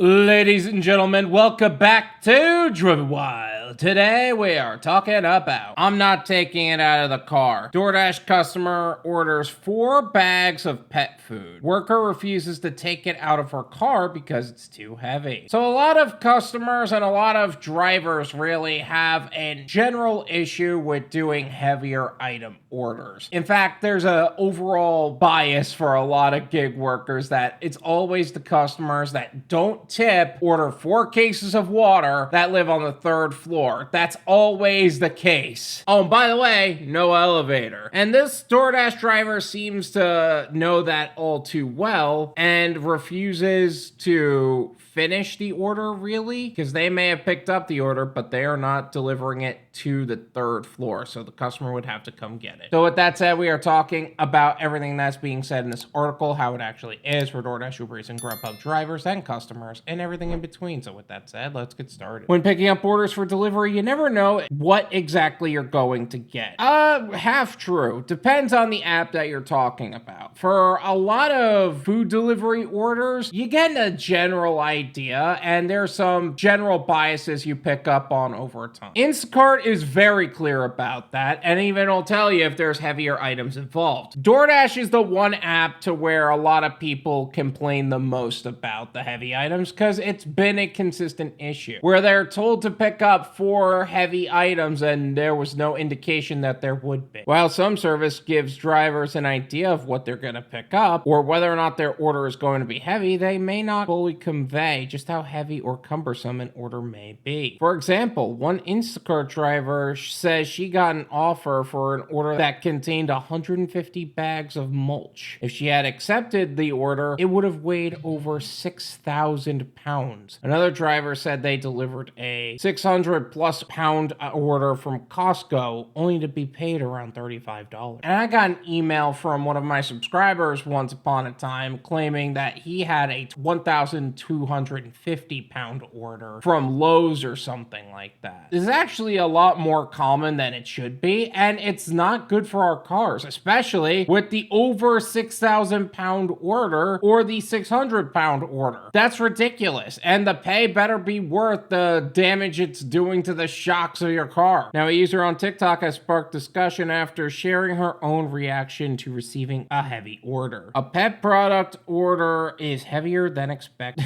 Ladies and gentlemen, welcome back to Driven Wyld. Today we are talking about I'm not taking it out of the car. DoorDash customer orders 4 bags of pet food. Worker refuses to take it out of her car because it's too heavy. So a lot of customers and a lot of drivers really have a general issue with doing heavier item orders. In fact, there's an overall bias for a lot of gig workers that it's always the customers that don't tip order 4 cases of water that live on the 3rd floor. That's always the case. Oh, and by the way, no elevator. And this DoorDash driver seems to know that all too well and refuses to finish the order, really, because they may have picked up the order, but they are not delivering it to the 3rd floor, so the customer would have to come get it. So with that said, we are talking about everything that's being said in this article, how it actually is for DoorDash, UberEats, and Grubhub drivers and customers, and everything in between. So with that said, let's get started. When picking up orders for delivery, you never know what exactly you're going to get. Half true. Depends on the app that you're talking about. For a lot of food delivery orders, you get a general idea, and there's some general biases you pick up on over time. Instacart is very clear about that, and even will tell you if there's heavier items involved. DoorDash is the one app to where a lot of people complain the most about the heavy items because it's been a consistent issue where they're told to pick up 4 heavy items and there was no indication that there would be. While some service gives drivers an idea of what they're going to pick up or whether or not their order is going to be heavy, they may not fully convey just how heavy or cumbersome an order may be. For example, one Instacart driver says she got an offer for an order that contained 150 bags of mulch. If she had accepted the order, it would have weighed over 6,000 pounds. Another driver said they delivered a 600 plus pound order from Costco only to be paid around $35. And I got an email from one of my subscribers once upon a time claiming that he had a 1,250 pound order from Lowe's or something like that. This is actually a lot more common than it should be, and it's not good for our cars, especially with the over 6,000 pound order or the 600 pound order. That's ridiculous, and the pay better be worth the damage it's doing to the shocks of your car. Now, a user on TikTok has sparked discussion after sharing her own reaction to receiving a heavy order. A pet product order is heavier than expected.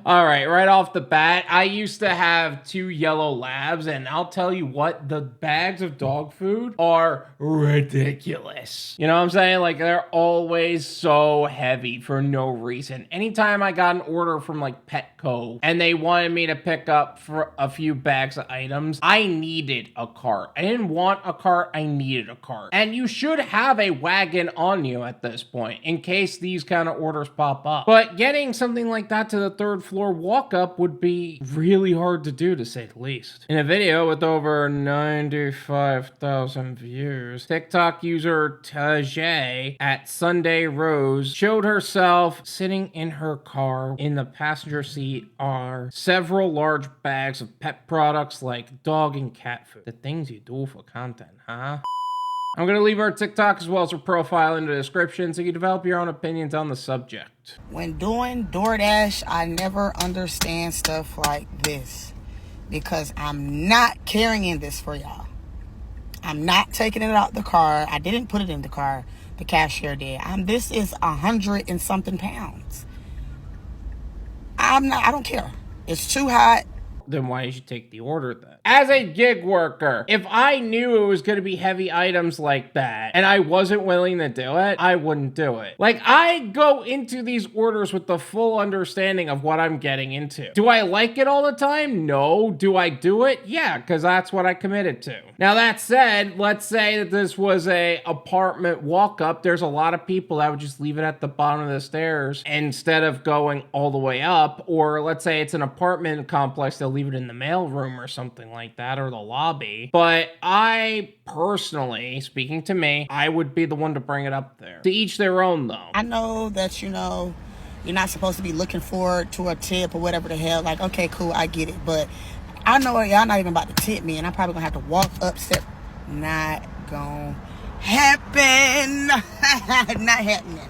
All right off the bat, I used to have 2 yellow labs, and I'll tell you what, the bags of dog food are ridiculous. You know what I'm saying? Like, they're always so heavy for no reason. Anytime I got an order from like Petco and they wanted me to pick up for a few bags of items, I needed a cart. I didn't want a cart, I needed a cart. And you should have a wagon on you at this point in case these kind of orders pop up. But getting something like that to the 3rd floor walk up would be really hard to do, to say the least. In a video with over 95,000 views, TikTok user Tajay at Sunday Rose showed herself sitting in her car. In the passenger seat are several large bags of pet products like dog and cat food. The things you do for content, huh? I'm going to leave our TikTok as well as her profile in the description so you develop your own opinions on the subject. When doing DoorDash, I never understand stuff like this because I'm not carrying this for y'all. I'm not taking it out the car. I didn't put it in the car. The cashier did. This is 100 and something pounds. I don't care. It's too hot. Then why did you take the order then? As a gig worker, if I knew it was going to be heavy items like that and I wasn't willing to do it, I wouldn't do it. Like, I go into these orders with the full understanding of what I'm getting into. Do I like it all the time? No. Do I do it? Yeah, because that's what I committed to. Now, that said, let's say that this was a apartment walk up. There's a lot of people that would just leave it at the bottom of the stairs instead of going all the way up. Or let's say it's an apartment complex, they'll leave it in the mail room or something like that, or the lobby. But I personally, speaking to me, I would be the one to bring it up there. To each their own, though. I know that, you're not supposed to be looking forward to a tip or whatever the hell. Like, okay, cool, I get it. But I know y'all not even about to tip me, and I'm probably gonna have to walk up step. Not gonna happen. Not happening.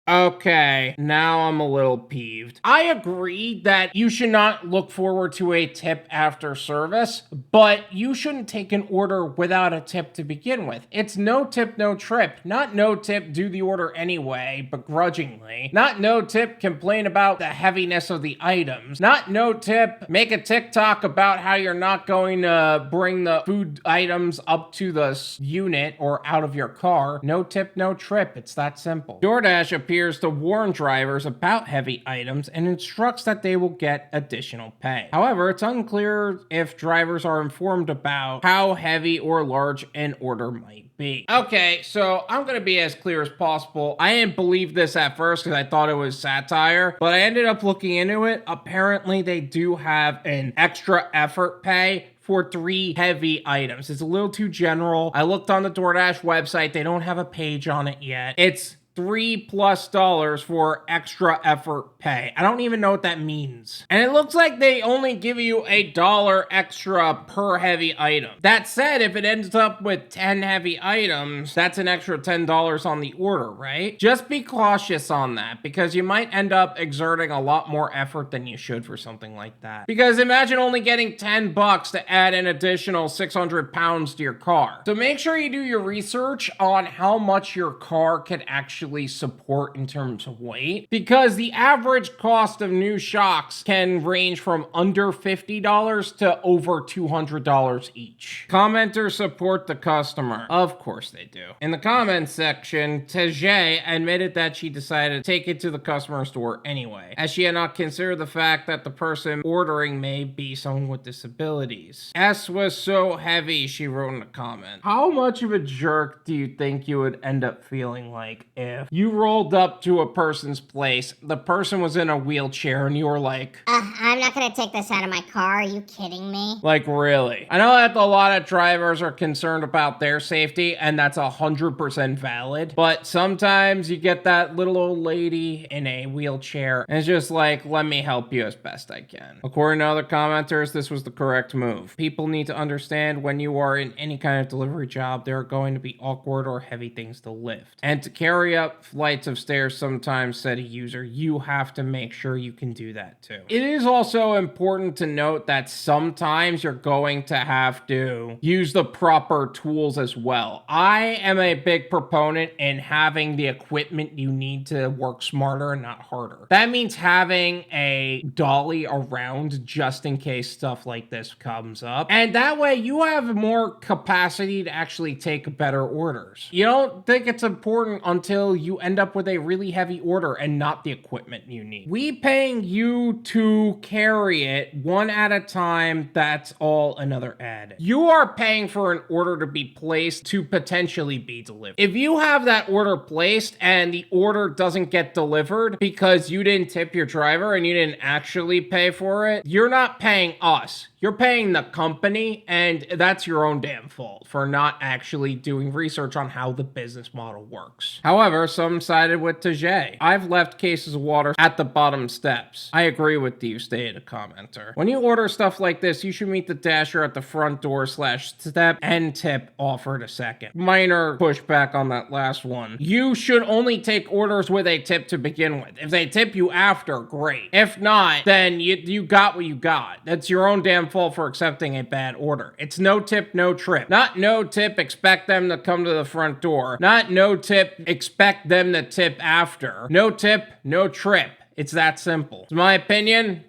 Okay, now I'm a little peeved. I agree that you should not look forward to a tip after service, but you shouldn't take an order without a tip to begin with. It's no tip, no trip. Not no tip, do the order anyway, begrudgingly. Not no tip, complain about the heaviness of the items. Not no tip, make a TikTok about how you're not going to bring the food items up to the unit or out of your car. No tip, no trip. It's that simple. DoorDash appears to warn drivers about heavy items and instructs that they will get additional pay. However, it's unclear if drivers are informed about how heavy or large an order might be. Okay, so I'm gonna be as clear as possible. I didn't believe this at first because I thought it was satire, but I ended up looking into it. Apparently, they do have an extra effort pay for 3 heavy items. It's a little too general. I looked on the DoorDash website. They don't have a page on it yet. It's $3+ for extra effort pay. I don't even know what that means. And it looks like they only give you $1 extra per heavy item. That said, if it ends up with 10 heavy items, that's an extra $10 on the order, right? Just be cautious on that because you might end up exerting a lot more effort than you should for something like that. Because imagine only getting $10 to add an additional 600 pounds to your car. So make sure you do your research on how much your car can actually support in terms of weight, because the average cost of new shocks can range from under $50 to over $200 each. Commenters support the customer. Of course they do. In the comments section, Tajay admitted that she decided to take it to the customer store anyway, as she had not considered the fact that the person ordering may be someone with disabilities. S was so heavy, she wrote in a comment. How much of a jerk do you think you would end up feeling like if you rolled up to a person's place, the person was in a wheelchair, and you were like, I'm not gonna take this out of my car, are you kidding me? Like, really? I know that a lot of drivers are concerned about their safety, and that's 100% valid, but sometimes you get that little old lady in a wheelchair, and it's just like, let me help you as best I can. According to other commenters, this was the correct move. People need to understand when you are in any kind of delivery job, there are going to be awkward or heavy things to lift. And to carry up flights of stairs sometimes, said a user, you have to make sure you can do that too. It is also important to note that sometimes you're going to have to use the proper tools as well. I am a big proponent in having the equipment you need to work smarter and not harder. That means having a dolly around just in case stuff like this comes up. And that way you have more capacity to actually take better orders. You don't think it's important until you end up with a really heavy order and not the equipment you need. We paying you to carry it one at a time, that's all another ad. You are paying for an order to be placed to potentially be delivered. If you have that order placed and the order doesn't get delivered because you didn't tip your driver and you didn't actually pay for it, you're not paying us. You're paying the company, and that's your own damn fault for not actually doing research on how the business model works. However, some sided with Tajay. I've left cases of water at the bottom steps. I agree with you, stated a commenter. When you order stuff like this, you should meet the dasher at the front door / step and tip offered a second. Minor pushback on that last one. You should only take orders with a tip to begin with. If they tip you after, great. If not, then you got what you got. That's your own damn fault for accepting a bad order. It's no tip, no trip. Not no tip, expect them to come to the front door. Not no tip, expect them to tip after. No tip, no trip. It's that simple. It's my opinion.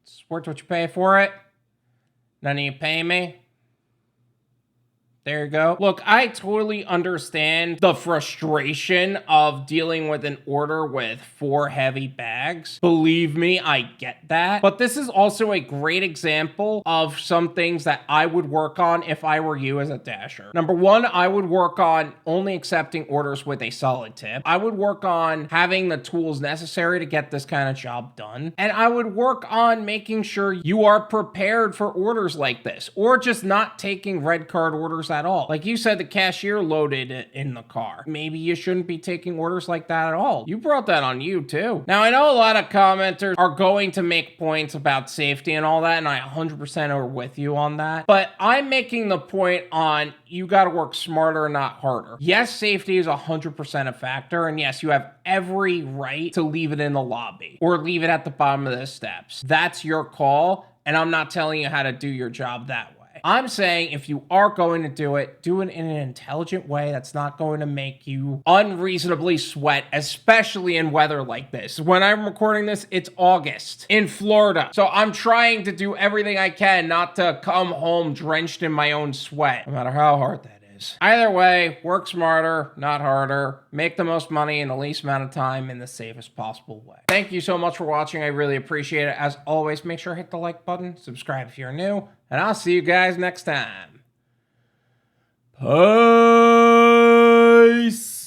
It's worth what you pay for it. None of you pay me. There you go. Look, I totally understand the frustration of dealing with an order with 4 heavy bags. Believe me, I get that. But this is also a great example of some things that I would work on if I were you as a dasher. Number 1, I would work on only accepting orders with a solid tip. I would work on having the tools necessary to get this kind of job done. And I would work on making sure you are prepared for orders like this, or just not taking red card orders orders at all. Like you said, the cashier loaded it in the car. Maybe you shouldn't be taking orders like that at all. You brought that on you too. Now, I know a lot of commenters are going to make points about safety and all that, and I 100% are with you on that. But I'm making the point on you got to work smarter, not harder. Yes, safety is 100% a factor, and yes, you have every right to leave it in the lobby or leave it at the bottom of the steps. That's your call, and I'm not telling you how to do your job that way. I'm saying if you are going to do it in an intelligent way that's not going to make you unreasonably sweat, especially in weather like this. When I'm recording this, it's August in Florida. So I'm trying to do everything I can not to come home drenched in my own sweat, no matter how hard that is. Either way, work smarter, not harder. Make the most money in the least amount of time in the safest possible way. Thank you so much for watching. I really appreciate it. As always, make sure to hit the like button, subscribe if you're new, and I'll see you guys next time. Peace.